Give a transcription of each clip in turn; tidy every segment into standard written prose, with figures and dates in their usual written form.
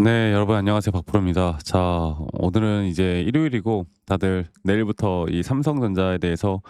네, 여러분 안녕하세요. 박프로입니다. 자, 오늘은 이제 일요일이고 다들 내일부터 이 삼성전자에 대해서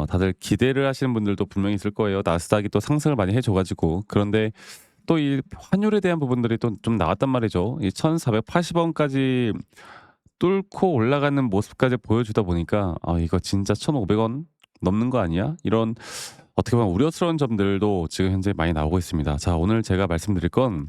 다들 기대를 하시는 분들도 분명히 있을 거예요. 나스닥이 또 상승을 많이 해줘 가지고. 그런데 또 이 환율에 대한 부분들이 또 좀 나왔단 말이죠. 이 1,480 원까지 뚫고 올라가는 모습까지 보여주다 보니까 '아 이거 진짜 1,500원 넘는 거 아니야?' 이런 어떻게 보면 우려스러운 점들도 지금 현재 많이 나오고 있습니다. 자, 오늘 제가 말씀드릴 건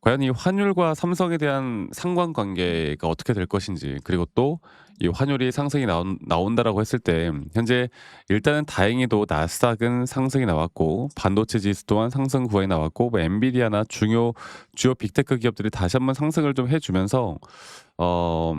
과연 이 환율과 삼성에 대한 상관관계가 어떻게 될 것인지, 그리고 또 이 환율이 상승이 나온다라고 했을 때 현재 일단은 다행히도 나스닥은 상승이 나왔고 반도체 지수 또한 상승 구간이 나왔고, 뭐 엔비디아나 주요 빅테크 기업들이 다시 한번 상승을 좀 해주면서 어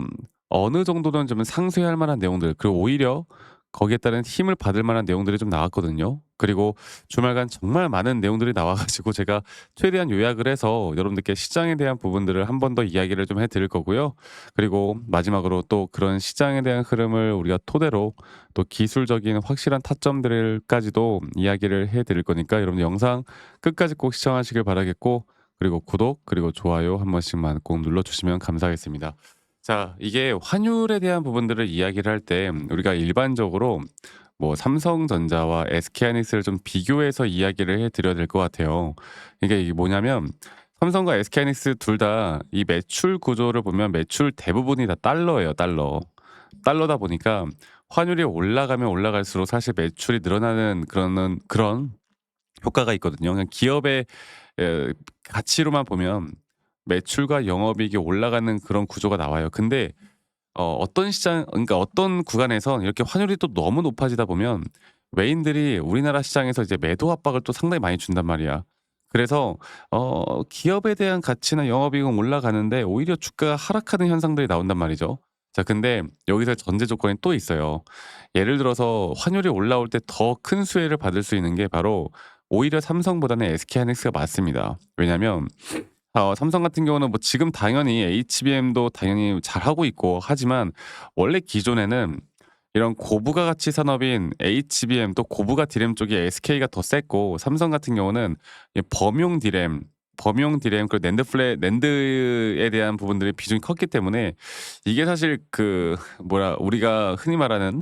어느 정도는 좀 상쇄할 만한 내용들, 그리고 오히려 거기에 따른 힘을 받을 만한 내용들이 좀 나왔거든요. 그리고 주말간 정말 많은 내용들이 나와 가지고 제가 최대한 요약을 해서 여러분들께 시장에 대한 부분들을 한 번 더 이야기를 좀 해 드릴 거고요. 그리고 마지막으로 또 그런 시장에 대한 흐름을 우리가 토대로 또 기술적인 확실한 타점들까지도 이야기를 해 드릴 거니까 여러분들 영상 끝까지 꼭 시청하시길 바라겠고, 그리고 구독 그리고 좋아요 한 번씩만 꼭 눌러 주시면 감사하겠습니다. 자, 이게 환율에 대한 부분들을 이야기를 할 때 우리가 일반적으로 뭐 삼성전자와 SK하이닉스를 좀 비교해서 이야기를 해 드려야 될 것 같아요. 이게 뭐냐면 삼성과 SK하이닉스 둘 다 이 매출 구조를 보면 매출 대부분이 다 달러예요, 달러. 달러다 보니까 환율이 올라가면 올라갈수록 사실 매출이 늘어나는 그런 효과가 있거든요. 그냥 기업의 가치로만 보면 매출과 영업이익이 올라가는 그런 구조가 나와요. 근데 어떤 시장, 그러니까 어떤 구간에선 이렇게 환율이 또 너무 높아지다 보면 외인들이 우리나라 시장에서 이제 매도 압박을 또 상당히 많이 준단 말이야. 그래서 기업에 대한 가치나 영업이익은 올라가는데 오히려 주가가 하락하는 현상들이 나온단 말이죠. 자, 근데 여기서 전제 조건이 또 있어요. 예를 들어서 환율이 올라올 때 더 큰 수혜를 받을 수 있는 게 바로 오히려 삼성보다는 SK하이닉스가 맞습니다. 왜냐면 삼성 같은 경우는 뭐 지금 당연히 HBM도 당연히 잘하고 있고 하지만 원래 기존에는 이런 고부가 가치 산업인 HBM 또 고부가 디램 쪽이 SK가 더 셌고, 삼성 같은 경우는 이 범용 디램 그리고 낸드에 대한 부분들이 비중이 컸기 때문에 이게 사실 그 뭐라 우리가 흔히 말하는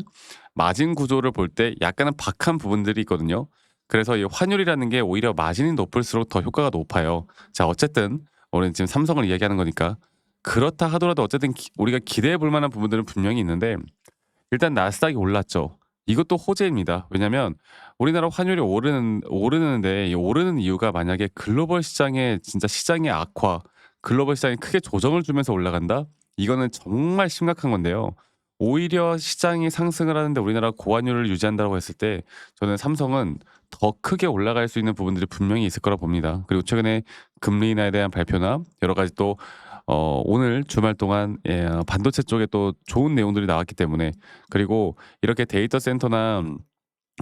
마진 구조를 볼 때 약간은 박한 부분들이 있거든요. 그래서 이 환율이라는 게 오히려 마진이 높을수록 더 효과가 높아요. 자, 어쨌든 우리는 지금 삼성을 이야기하는 거니까 그렇다 하더라도 어쨌든 우리가 기대해 볼 만한 부분들은 분명히 있는데, 일단 나스닥이 올랐죠. 이것도 호재입니다. 왜냐면 우리나라 환율이 오르는데 이 오르는 이유가 만약에 글로벌 시장의 진짜 시장의 악화, 글로벌 시장이 크게 조정을 주면서 올라간다? 이거는 정말 심각한 건데요. 오히려 시장이 상승을 하는데 우리나라가 고환율을 유지한다고 했을 때 저는 삼성은 더 크게 올라갈 수 있는 부분들이 분명히 있을 거라 봅니다. 그리고 최근에 금리 인하에 대한 발표나 여러 가지 또 오늘 주말 동안 반도체 쪽에 또 좋은 내용들이 나왔기 때문에, 그리고 이렇게 데이터 센터나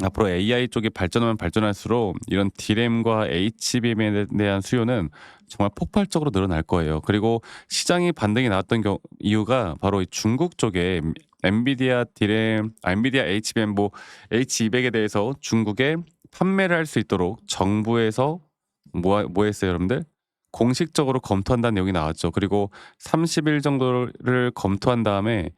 앞으로 AI 쪽이 발전하면 발전할수록 이런 D램과 HBM에 대한 수요는 정말 폭발적으로 늘어날 거예요. 그리고 시장이 반등이 나왔던 이유가 바로 이 중국 쪽에 엔비디아 HBM 뭐 H200에 대해서 중국에 판매를 할 수 있도록 정부에서 뭐 했어요, 여러분들? 공식적으로 검토한다는 내용이 나왔죠. 그리고 30일 정도를 검토한 다음에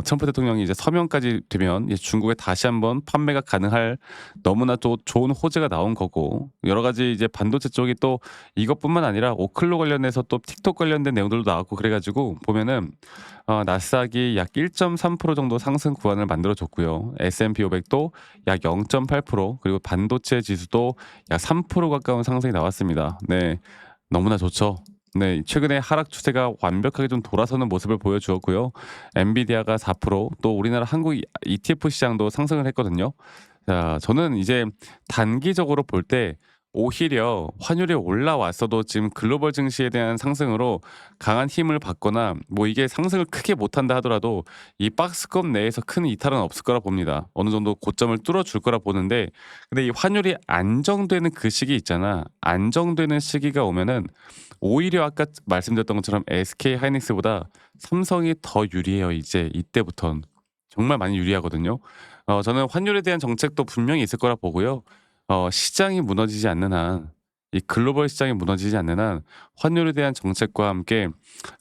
트럼프 대통령이 이제 서명까지 되면 이제 중국에 다시 한번 판매가 가능할 너무나 또 좋은 호재가 나온 거고, 여러 가지 이제 반도체 쪽이 또 이것뿐만 아니라 오클로 관련해서 또 틱톡 관련된 내용들도 나왔고 그래 가지고 보면은 나스닥이 약 1.3% 정도 상승 구간을 만들어 줬고요. S&P 500도 약 0.8%, 그리고 반도체 지수도 약 3% 가까운 상승이 나왔습니다. 네. 너무나 좋죠. 네. 최근에 하락 추세가 완벽하게 좀 돌아서는 모습을 보여주었고요. 엔비디아가 4%, 또 우리나라 한국 ETF 시장도 상승을 했거든요. 자, 저는 이제 단기적으로 볼 때 오히려 환율이 올라왔어도 지금 글로벌 증시에 대한 상승으로 강한 힘을 받거나 뭐 이게 상승을 크게 못한다 하더라도 이 박스권 내에서 큰 이탈은 없을 거라 봅니다. 어느 정도 고점을 뚫어줄 거라 보는데, 근데 이 환율이 안정되는 그 시기 있잖아. 안정되는 시기가 오면은 오히려 아까 말씀드렸던 것처럼 SK 하이닉스보다 삼성이 더 유리해요. 이제 이때부턴 정말 많이 유리하거든요. 저는 환율에 대한 정책도 분명히 있을 거라 보고요. 시장이 무너지지 않는 한 이 글로벌 시장이 무너지지 않는 한 환율에 대한 정책과 함께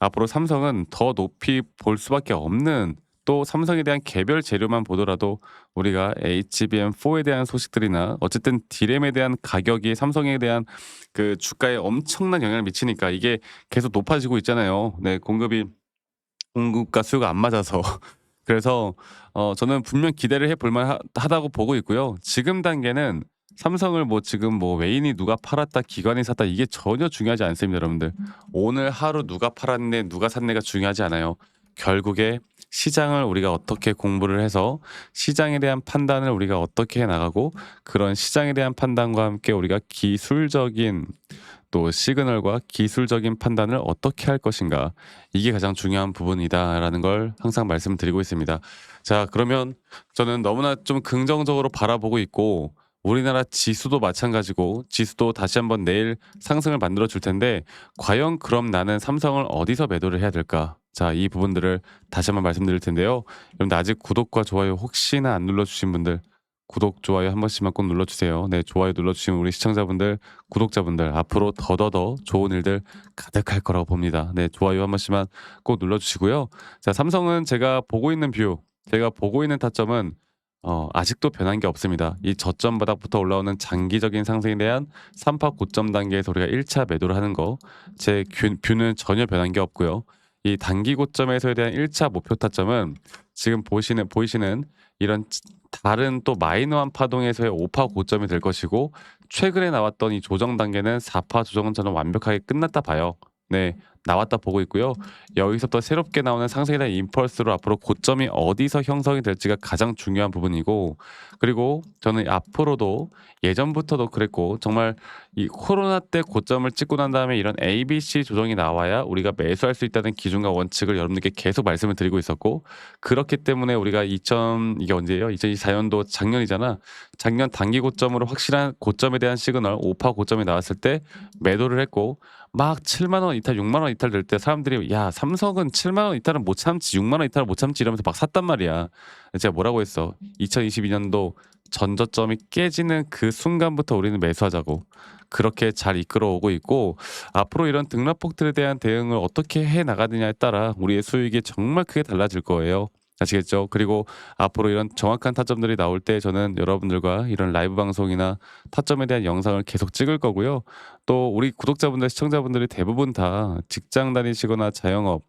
앞으로 삼성은 더 높이 볼 수밖에 없는, 또 삼성에 대한 개별 재료만 보더라도 우리가 HBM4에 대한 소식들이나 어쨌든 디램에 대한 가격이 삼성에 대한 그 주가에 엄청난 영향을 미치니까 이게 계속 높아지고 있잖아요. 네, 공급과 수요가 안 맞아서. 그래서 저는 분명 기대를 해볼 만하다고 보고 있고요. 지금 단계는 삼성을 뭐 지금 뭐 외인이 누가 팔았다, 기관이 샀다, 이게 전혀 중요하지 않습니다, 여러분들. 오늘 하루 누가 팔았네, 누가 샀네가 중요하지 않아요. 결국에 시장을 우리가 어떻게 공부를 해서 시장에 대한 판단을 우리가 어떻게 해 나가고, 그런 시장에 대한 판단과 함께 우리가 기술적인 또 시그널과 기술적인 판단을 어떻게 할 것인가, 이게 가장 중요한 부분이다라는 걸 항상 말씀드리고 있습니다. 자, 그러면 저는 너무나 좀 긍정적으로 바라보고 있고, 우리나라 지수도 마찬가지고, 지수도 다시 한번 내일 상승을 만들어 줄 텐데, 과연 그럼 나는 삼성을 어디서 매도를 해야 될까? 자, 이 부분들을 다시 한번 말씀드릴 텐데요. 여러분들 아직 구독과 좋아요 혹시나 안 눌러주신 분들, 구독, 좋아요 한 번씩만 꼭 눌러주세요. 네, 좋아요 눌러주시면 우리 시청자분들, 구독자분들 앞으로 더더더 좋은 일들 가득할 거라고 봅니다. 네, 좋아요 한 번씩만 꼭 눌러주시고요. 자, 삼성은 제가 보고 있는 타점은 아직도 변한 게 없습니다. 이 저점 바닥부터 올라오는 장기적인 상승에 대한 3파 고점 단계에서 우리가 1차 매도를 하는 거, 제 뷰는 전혀 변한 게 없고요. 이 단기 고점에서에 대한 1차 목표 타점은 지금 보이시는 이런 다른 또 마이너한 파동에서의 5파 고점이 될 것이고, 최근에 나왔던 이 조정 단계는 4파 조정은 저는 완벽하게 끝났다 봐요. 네, 나왔다 보고 있고요. 여기서부터 새롭게 나오는 상승에 대한 임펄스로 앞으로 고점이 어디서 형성이 될지가 가장 중요한 부분이고, 그리고 저는 앞으로도 예전부터도 그랬고, 정말 이 코로나 때 고점을 찍고 난 다음에 이런 ABC 조정이 나와야 우리가 매수할 수 있다는 기준과 원칙을 여러분들께 계속 말씀을 드리고 있었고, 그렇기 때문에 우리가 이게 언제예요? 2024년도 작년이잖아. 작년 단기 고점으로 확실한 고점에 대한 시그널 5파 고점이 나왔을 때 매도를 했고, 막 7만 원 이탈, 6만 원 이탈 될 때 사람들이 "야, 삼성은 7만 원 이탈은 못 참지. 6만 원 이탈을 못 참지." 이러면서 막 샀단 말이야. 제가 뭐라고 했어? 2022년도 전저점이 깨지는 그 순간부터 우리는 매수하자고. 그렇게 잘 이끌어오고 있고, 앞으로 이런 등락폭들에 대한 대응을 어떻게 해 나가느냐에 따라 우리의 수익이 정말 크게 달라질 거예요. 아시겠죠? 그리고 앞으로 이런 정확한 타점들이 나올 때 저는 여러분들과 이런 라이브 방송이나 타점에 대한 영상을 계속 찍을 거고요. 또 우리 구독자분들, 시청자분들이 대부분 다 직장 다니시거나 자영업,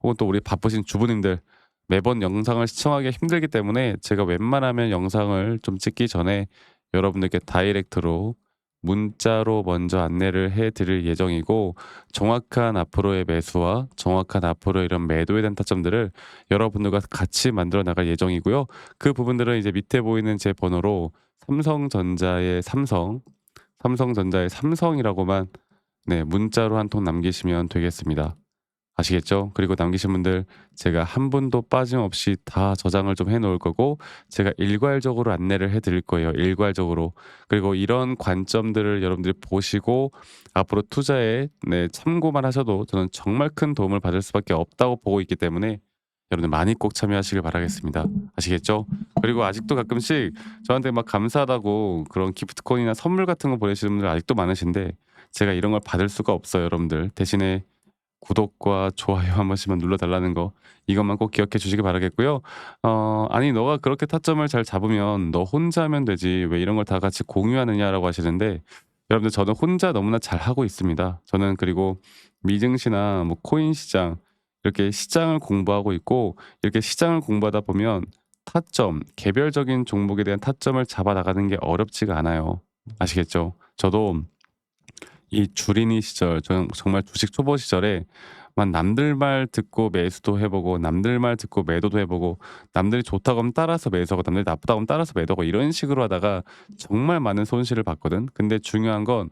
혹은 또 우리 바쁘신 주부님들, 매번 영상을 시청하기 힘들기 때문에 제가 웬만하면 영상을 좀 찍기 전에 여러분들께 다이렉트로 문자로 먼저 안내를 해 드릴 예정이고, 정확한 앞으로의 매수와 정확한 앞으로의 이런 매도에 대한 타점들을 여러분들과 같이 만들어 나갈 예정이고요. 그 부분들은 이제 밑에 보이는 제 번호로 삼성전자의 삼성, 삼성전자의 삼성이라고만, 네, 문자로 한 통 남기시면 되겠습니다. 아시겠죠? 그리고 남기신 분들 제가 한 분도 빠짐없이 다 저장을 좀 해 놓을 거고, 제가 일괄적으로 안내를 해 드릴 거예요, 일괄적으로. 그리고 이런 관점들을 여러분들이 보시고 앞으로 투자에, 네, 참고만 하셔도 저는 정말 큰 도움을 받을 수밖에 없다고 보고 있기 때문에 여러분들 많이 꼭 참여하시길 바라겠습니다. 아시겠죠? 그리고 아직도 가끔씩 저한테 막 감사하다고 그런 기프트콘이나 선물 같은 거 보내시는 분들 아직도 많으신데, 제가 이런 걸 받을 수가 없어요, 여러분들. 대신에 구독과 좋아요 한 번씩만 눌러 달라는 거, 이것만 꼭 기억해 주시기 바라겠고요. "아니 너가 그렇게 타점을 잘 잡으면 너 혼자 하면 되지 왜 이런 걸 다 같이 공유하느냐."라고 하시는데, 여러분들 저는 혼자 너무나 잘하고 있습니다. 저는 그리고 미증시나 뭐 코인 시장, 이렇게 시장을 공부하고 있고, 이렇게 시장을 공부하다 보면 타점, 개별적인 종목에 대한 타점을 잡아 나가는 게 어렵지가 않아요. 아시겠죠? 저도 이 주린이 시절, 저는 정말 주식 초보 시절에 막 남들 말 듣고 매수도 해 보고, 남들 말 듣고 매도도 해 보고, 남들이 좋다고 하면 따라서 매수하고, 남들이 나쁘다고 하면 따라서 매도하고, 이런 식으로 하다가 정말 많은 손실을 봤거든. 근데 중요한 건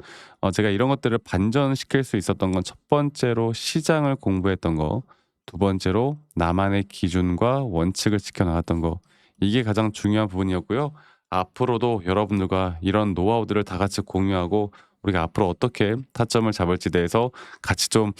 제가 이런 것들을 반전시킬 수 있었던 건, 첫 번째로 시장을 공부했던 거, 두 번째로 나만의 기준과 원칙을 지켜 나갔던 거, 이게 가장 중요한 부분이었고요. 앞으로도 여러분들과 이런 노하우들을 다 같이 공유하고 우리가 앞으로 어떻게 타점을 잡을지 대해서 같이 좀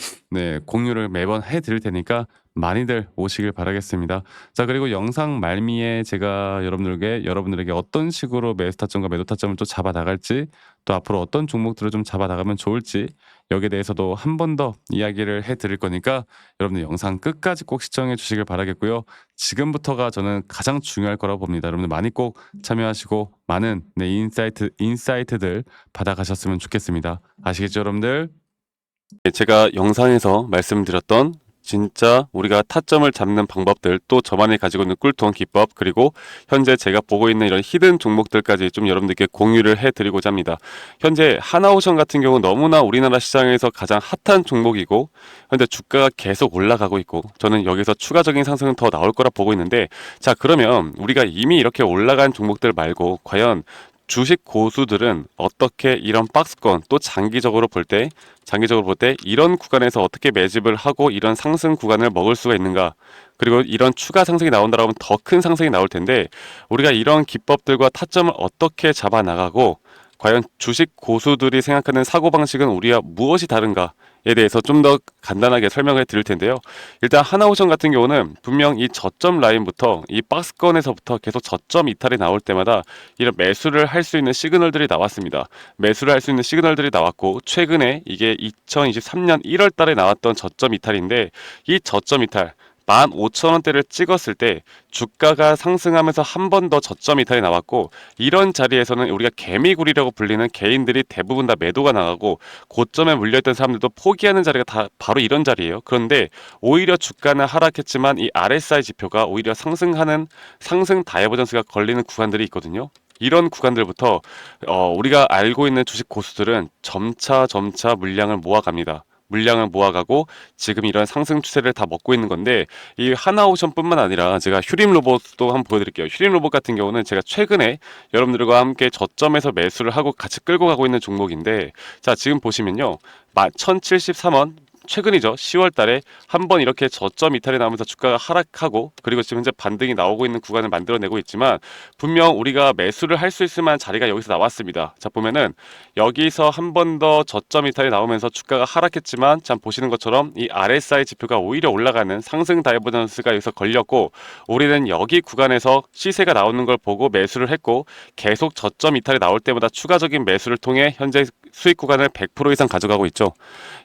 공유를 매번 해 드릴 테니까 많이들 오시길 바라겠습니다. 자, 그리고 영상 말미에 제가 여러분들에게 어떤 식으로 매수 타점과 매도 타점을 또 잡아 나갈지, 또 앞으로 어떤 종목들을 좀 잡아 나가면 좋을지, 여기에 대해서도 한 번 더 이야기를 해 드릴 거니까 여러분들 영상 끝까지 꼭 시청해 주시길 바라겠고요. 지금부터가 저는 가장 중요할 거라고 봅니다. 여러분들 많이 꼭 참여하시고 많은 인사이트들 받아가셨으면 좋겠습니다. 아시겠죠, 여러분들? 제가 영상에서 말씀드렸던 진짜 우리가 타점을 잡는 방법들, 또 저만이 가지고 있는 꿀통 기법, 그리고 현재 제가 보고 있는 이런 히든 종목들까지 좀 여러분들께 공유를 해드리고자 합니다. 현재 하나오션 같은 경우 너무나 우리나라 시장에서 가장 핫한 종목이고, 현재 주가가 계속 올라가고 있고, 저는 여기서 추가적인 상승은 더 나올 거라 보고 있는데, 자, 그러면 우리가 이미 이렇게 올라간 종목들 말고 과연 주식 고수들은 어떻게 이런 박스권, 또 장기적으로 볼 때 이런 구간에서 어떻게 매집을 하고 이런 상승 구간을 먹을 수가 있는가, 그리고 이런 추가 상승이 나온다고 하면 더 큰 상승이 나올 텐데, 우리가 이런 기법들과 타점을 어떻게 잡아 나가고 과연 주식 고수들이 생각하는 사고방식은 우리와 무엇이 다른가 에 대해서 좀 더 간단하게 설명을 드릴 텐데요. 일단 하나오션 같은 경우는 분명 이 저점 라인부터 이 박스권에서부터 계속 저점 이탈이 나올 때마다 이런 매수를 할 수 있는 시그널들이 나왔습니다. 매수를 할 수 있는 시그널들이 나왔고, 최근에 이게 2023년 1월 달에 나왔던 저점 이탈인데, 이 저점 이탈 15,000원대를 찍었을 때 주가가 상승하면서 한 번 더 저점 이탈이 나왔고, 이런 자리에서는 우리가 개미굴이라고 불리는 개인들이 대부분 다 매도가 나가고, 고점에 물려있던 사람들도 포기하는 자리가 다 바로 이런 자리예요. 그런데 오히려 주가는 하락했지만 이 RSI 지표가 오히려 상승하는 상승 다이버전스가 걸리는 구간들이 있거든요. 이런 구간들부터 우리가 알고 있는 주식 고수들은 점차 물량을 모아갑니다. 물량을 모아가고 지금 이런 상승 추세를 다 먹고 있는 건데, 이 하나오션뿐만 아니라 제가 휴림 로봇도 한번 보여드릴게요. 휴림 로봇 같은 경우는 제가 최근에 여러분들과 함께 저점에서 매수를 하고 같이 끌고 가고 있는 종목인데, 자, 지금 보시면요, 1073원 최근이죠. 10월 달에 한번 이렇게 저점 이탈이 나오면서 주가가 하락하고, 그리고 지금 현재 반등이 나오고 있는 구간을 만들어내고 있지만, 분명 우리가 매수를 할 수 있을 만한 자리가 여기서 나왔습니다. 자, 보면은 여기서 한 번 더 저점 이탈이 나오면서 주가가 하락했지만, 참 보시는 것처럼 이 RSI 지표가 오히려 올라가는 상승 다이버전스가 여기서 걸렸고, 우리는 여기 구간에서 시세가 나오는 걸 보고 매수를 했고, 계속 저점 이탈이 나올 때마다 추가적인 매수를 통해 현재 수익 구간을 100% 이상 가져가고 있죠.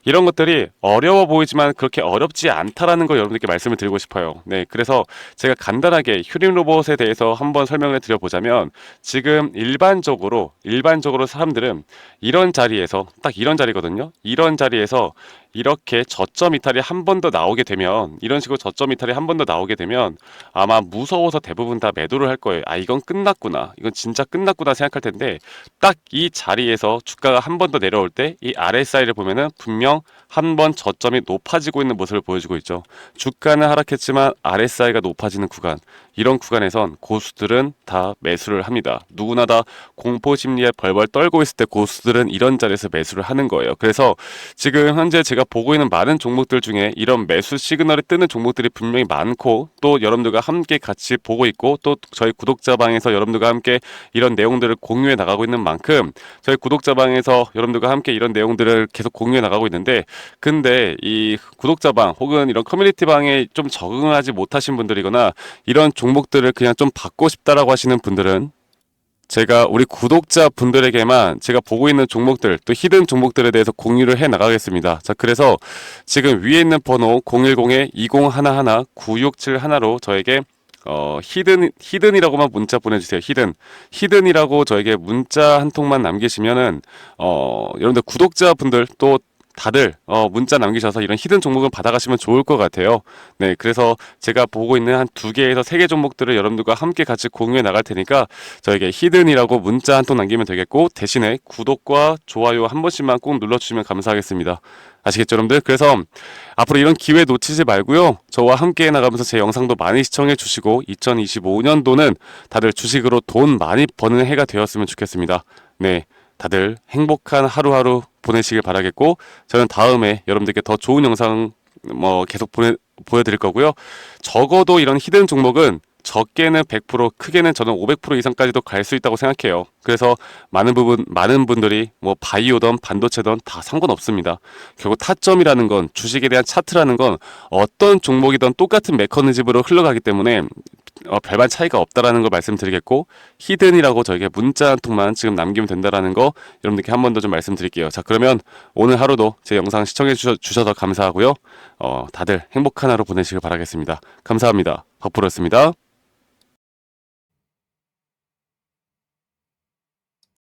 이런 것들이 어려워 보이지만 그렇게 어렵지 않다라는 걸 여러분들께 말씀을 드리고 싶어요. 네, 그래서 제가 간단하게 휴림 로봇에 대해서 한번 설명을 드려보자면, 지금 일반적으로 사람들은 이런 자리에서, 딱 이런 자리거든요. 이런 자리에서 이렇게 저점 이탈이 한 번 더 나오게 되면, 이런 식으로 저점 이탈이 한 번 더 나오게 되면 아마 무서워서 대부분 다 매도를 할 거예요. 아, 이건 끝났구나, 이건 진짜 끝났구나 생각할 텐데, 딱 이 자리에서 주가가 한 번 더 내려올 때 이 RSI를 보면은 분명 한 번 저점이 높아지고 있는 모습을 보여주고 있죠. 주가는 하락했지만 RSI가 높아지는 구간, 이런 구간에선 고수들은 다 매수를 합니다. 누구나 다 공포 심리에 벌벌 떨고 있을 때 고수들은 이런 자리에서 매수를 하는 거예요. 그래서 지금 현재 제가 보고 있는 많은 종목들 중에 이런 매수 시그널이 뜨는 종목들이 분명히 많고, 또 여러분들과 함께 같이 보고 있고, 또 저희 구독자방에서 여러분들과 함께 이런 내용들을 공유해 나가고 있는 만큼, 저희 구독자방에서 여러분들과 함께 이런 내용들을 계속 공유해 나가고 있는데, 근데 이 구독자방 혹은 이런 커뮤니티방에 좀 적응하지 못하신 분들이거나 이런 종목들을 그냥 좀 받고 싶다라고 하시는 분들은, 제가 우리 구독자 분들에게만 제가 보고 있는 종목들, 또 히든 종목들에 대해서 공유를 해 나가겠습니다. 자, 그래서 지금 위에 있는 번호 010-2011-9671로 저에게 히든이라고만 문자 보내주세요. 히든이라고 저에게 문자 한 통만 남기시면은 여러분들 구독자분들 또 다들 문자 남기셔서 이런 히든 종목을 받아가시면 좋을 것 같아요. 네, 그래서 제가 보고 있는 한 2개에서 3개 종목들을 여러분들과 함께 같이 공유해 나갈 테니까 저에게 히든이라고 문자 한 통 남기면 되겠고, 대신에 구독과 좋아요 한 번씩만 꼭 눌러주시면 감사하겠습니다. 아시겠죠, 여러분들? 그래서 앞으로 이런 기회 놓치지 말고요, 저와 함께 나가면서 제 영상도 많이 시청해 주시고, 2025년도는 다들 주식으로 돈 많이 버는 해가 되었으면 좋겠습니다. 네, 다들 행복한 하루하루 보내시길 바라겠고, 저는 다음에 여러분들께 더 좋은 영상 계속 보여드릴 거고요. 적어도 이런 히든 종목은 적게는 100%, 크게는 저는 500% 이상까지도 갈 수 있다고 생각해요. 그래서 많은 분들이 뭐 바이오든 반도체든 다 상관없습니다. 결국 타점이라는 건, 주식에 대한 차트라는 건 어떤 종목이든 똑같은 메커니즘으로 흘러가기 때문에 별반 차이가 없다라는 걸 말씀드리겠고, 히든이라고 저에게 문자 한 통만 지금 남기면 된다라는 거 여러분들께 한 번 더 좀 말씀드릴게요. 자, 그러면 오늘 하루도 제 영상 시청해 주셔서 감사하고요. 다들 행복한 하루 보내시길 바라겠습니다. 감사합니다. 박프로였습니다.